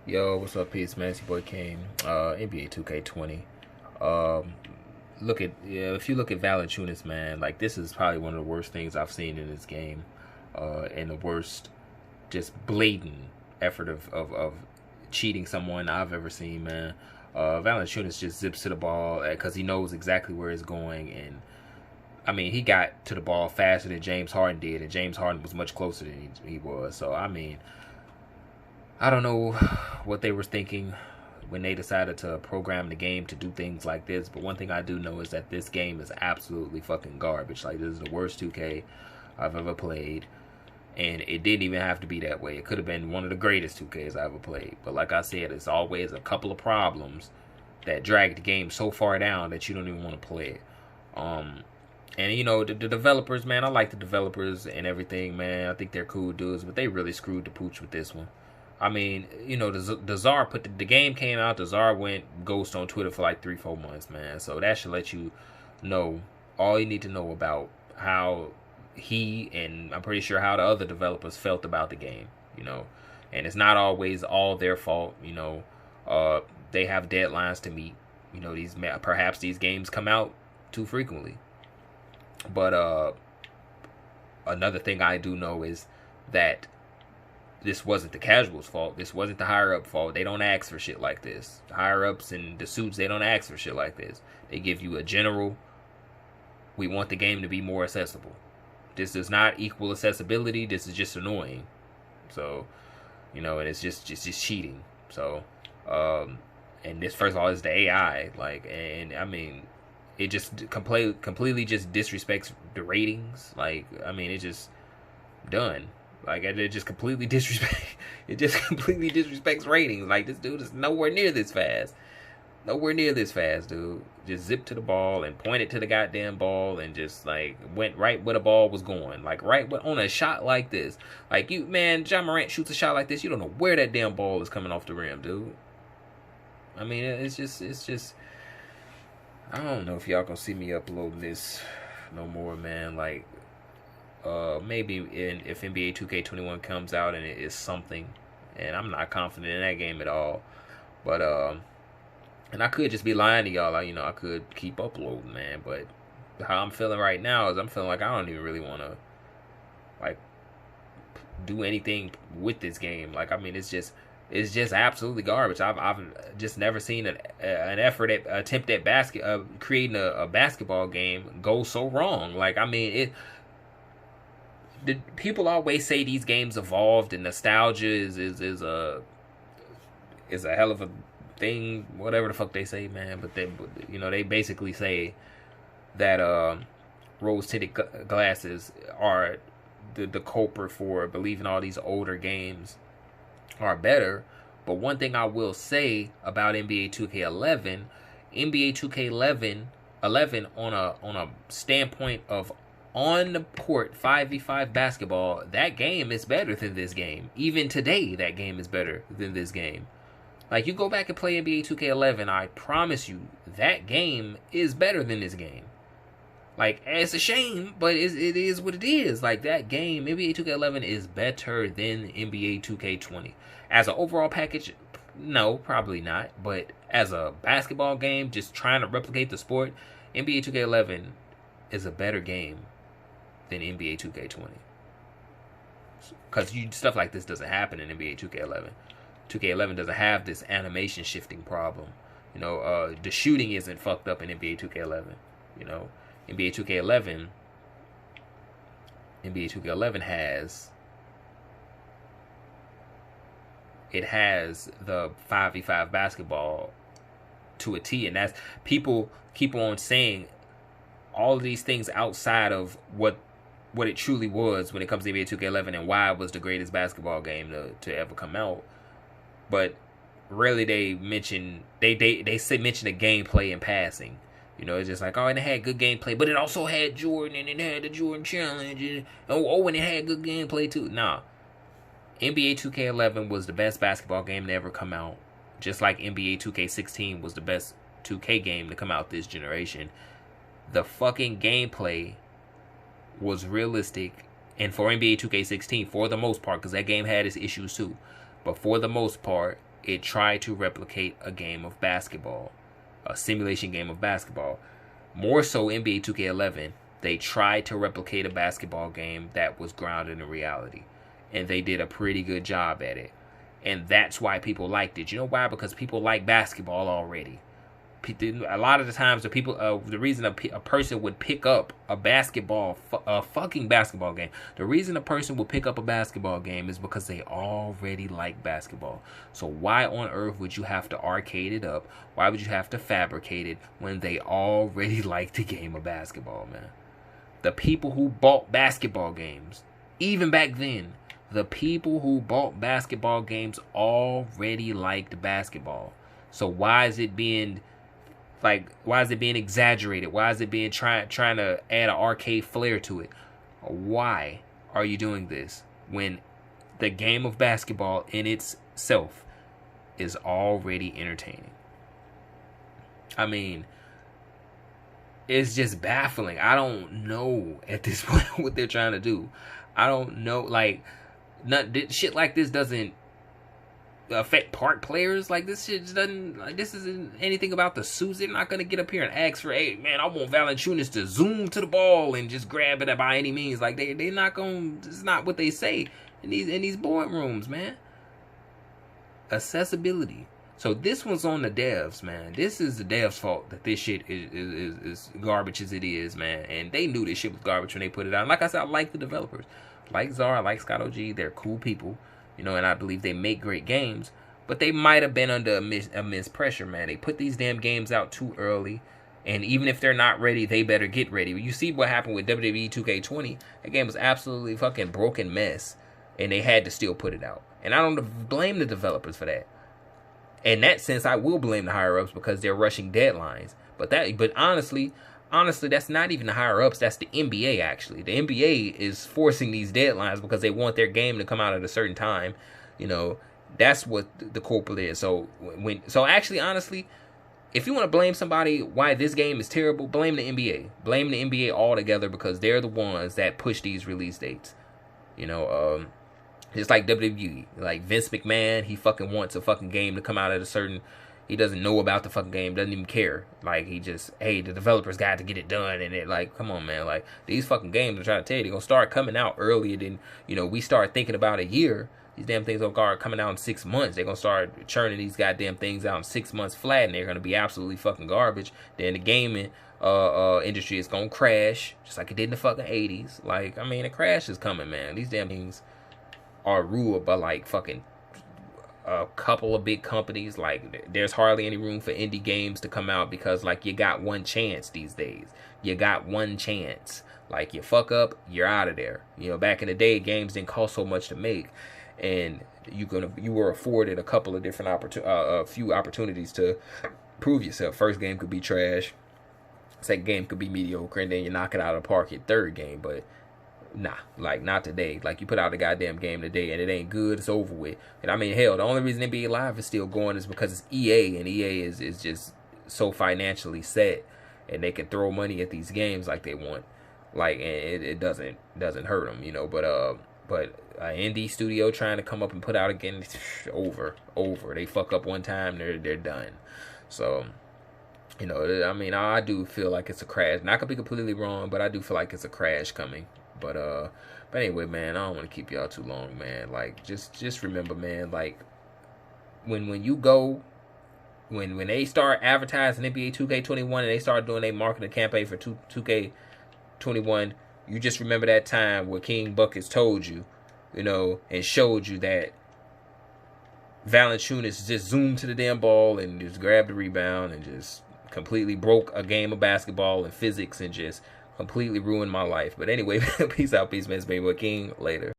Yo, what's up, peace, man? It's your boy Kane. NBA 2K20. Um, if you look at Valanciunas, man, like this is probably one of the worst things I've seen in this game, and the worst, just blatant effort of cheating someone I've ever seen, man. Valanciunas just zips to the ball because he knows exactly where it's going, and I mean he got to the ball faster than James Harden did, and James Harden was much closer than he was. So I mean, I don't know what they were thinking when they decided to program the game to do things like this, but one thing I do know is that this game is absolutely fucking garbage. Like, this is the worst 2K I've ever played, and it didn't even have to be that way. It could have been one of the greatest 2Ks I ever played, but like I said, it's always a couple of problems that drag the game so far down that you don't even want to play it. And you know, the developers, man, I like the developers and everything, man. I think they're cool dudes, but they really screwed the pooch with this one. I mean, you know, the czar put the game came out. The czar went ghost on Twitter for like 3-4 months, man. So that should let you know all you need to know about how he, and I'm pretty sure how the other developers felt about the game. You know, and it's not always all their fault. You know, they have deadlines to meet. You know, perhaps these games come out too frequently. But another thing I do know is that this wasn't the casuals' fault. This wasn't the higher-up fault. They don't ask for shit like this. The higher-ups and the suits, they don't ask for shit like this. They give you a general, we want the game to be more accessible. This does not equal accessibility. This is just annoying. So, you know, and it's just cheating. So, and this, first of all, is the AI. Like, and I mean, it just completely just disrespects the ratings. Like, I mean, it just done. Like, it just completely disrespects ratings. Like, this dude is nowhere near this fast. Nowhere near this fast, dude. Just zipped to the ball and pointed to the goddamn ball and just, like, went right where the ball was going. Like, on a shot like this. Like, Ja Morant shoots a shot like this, you don't know where that damn ball is coming off the rim, dude. I mean, it's just, I don't know if y'all gonna see me uploading this no more, man. Like, maybe if NBA 2K21 comes out and it is something, and I'm not confident in that game at all, but and I could just be lying to y'all. You know, I could keep uploading, man, but how I'm feeling right now is I'm feeling like I don't even really want to like do anything with this game. Like, I mean, it's just absolutely garbage. I've just never seen an attempt at creating a basketball game go so wrong. Like, I mean, people always say these games evolved and nostalgia is a hell of a thing, whatever the fuck they say, man. But they basically say that rose-tinted glasses are the culprit for believing all these older games are better. But one thing I will say about NBA 2K11, NBA 2K11 on a standpoint of on the court 5v5 basketball, that game is better than this game. Even today, that game is better than this game. Like, you go back and play NBA 2K11, I promise you, that game is better than this game. Like, it's a shame, but it is what it is. Like, that game, NBA 2K11 is better than NBA 2K20. As an overall package, no, probably not. But as a basketball game, just trying to replicate the sport, NBA 2K11 is a better game than NBA 2K20. Because stuff like this doesn't happen in NBA 2K11. 2K11 doesn't have this animation shifting problem. You know, the shooting isn't fucked up in NBA 2K11. You know, NBA 2K11 has the 5v5 basketball to a T, and that's, people keep on saying all of these things outside of what it truly was when it comes to NBA 2K11 and why it was the greatest basketball game to ever come out. But rarely they mention mention the gameplay in passing. You know, it's just like, oh, and it had good gameplay, but it also had Jordan, and it had the Jordan Challenge, and and it had good gameplay too. Nah, NBA 2K11 was the best basketball game to ever come out, just like NBA 2K16 was the best 2K game to come out this generation. The fucking gameplay was realistic, and for NBA 2K16, for the most part, because that game had its issues too, but for the most part, it tried to replicate a game of basketball, a simulation game of basketball. More so NBA 2K11, they tried to replicate a basketball game that was grounded in reality. And they did a pretty good job at it. And that's why people liked it. You know why? Because people like basketball already. A lot of the times, the reason a person would pick up a fucking basketball game, the reason a person would pick up a basketball game is because they already like basketball. So why on earth would you have to arcade it up? Why would you have to fabricate it when they already like the game of basketball, man? The people who bought basketball games, even back then, the people who bought basketball games already liked basketball. So why is it being exaggerated? Why is it being trying to add an arcade flair to it? Why are you doing this when the game of basketball in itself is already entertaining? I mean, it's just baffling. I don't know at this point what they're trying to do. I don't know. Like, shit like this doesn't affect park players. Like, this shit doesn't, like, this isn't anything about the suits. They're not gonna get up here and ask for, hey man, I want Valanciunas to zoom to the ball and just grab it by any means. Like, they're not gonna, it's not what they say in these boardrooms, man. Accessibility. So this one's on the devs, man. This is the devs' fault that this shit is garbage as it is, man. And they knew this shit was garbage when they put it out. And like I said, I like the developers. Like Czar, I like Scott OG. They're cool people. You know, and I believe they make great games. But they might have been under immense pressure, man. They put these damn games out too early. And even if they're not ready, they better get ready. You see what happened with WWE 2K20. That game was absolutely fucking broken mess. And they had to still put it out. And I don't blame the developers for that. In that sense, I will blame the higher-ups because they're rushing deadlines. But honestly, that's not even the higher-ups. That's the NBA, actually. The NBA is forcing these deadlines because they want their game to come out at a certain time. You know, that's what the culprit is. So actually, honestly, if you want to blame somebody why this game is terrible, blame the NBA. Blame the NBA altogether because they're the ones that push these release dates. You know, it's like WWE. Like Vince McMahon, he fucking wants a fucking game to come out at a certain... He doesn't know about the fucking game, doesn't even care. Like, he just, hey, the developers got to get it done. And it, like, come on, man. Like, these fucking games, I'm trying to tell you, they're going to start coming out earlier than, you know, we start thinking about a year. These damn things will start coming out in 6 months. They're going to start churning these goddamn things out in 6 months flat, and they're going to be absolutely fucking garbage. Then the gaming industry is going to crash, just like it did in the fucking 80s. Like, I mean, a crash is coming, man. These damn things are ruled by, like, fucking a couple of big companies. Like, there's hardly any room for indie games to come out because, like, you got one chance these days. You got one chance. Like, you fuck up, you're out of there. You know, back in the day, games didn't cost so much to make, and you were afforded a couple of different few opportunities to prove yourself. First game could be trash, second game could be mediocre, and then you knock it out of the park your third game. But nah, like, not today. Like, you put out a goddamn game today and it ain't good, it's over with. And I mean, hell, the only reason NBA Live is still going is because it's EA, and EA is just so financially set, and they can throw money at these games like they want. Like, and it doesn't hurt them, you know. But an indie studio trying to come up and put out again, over. They fuck up one time, they're done. So, you know, I mean, I do feel like it's a crash. And I could be completely wrong, but I do feel like it's a crash coming. But anyway, man, I don't want to keep y'all too long, man. Like, just remember, man, like, when you go, when they start advertising NBA 2K21 and they start doing their marketing campaign for 2K21, you just remember that time where King Buckets told you, you know, and showed you that Valanciunas just zoomed to the damn ball and just grabbed the rebound and just completely broke a game of basketball and physics and just completely ruined my life. But anyway, peace out, peace, man. It's Baby Boy King. Later.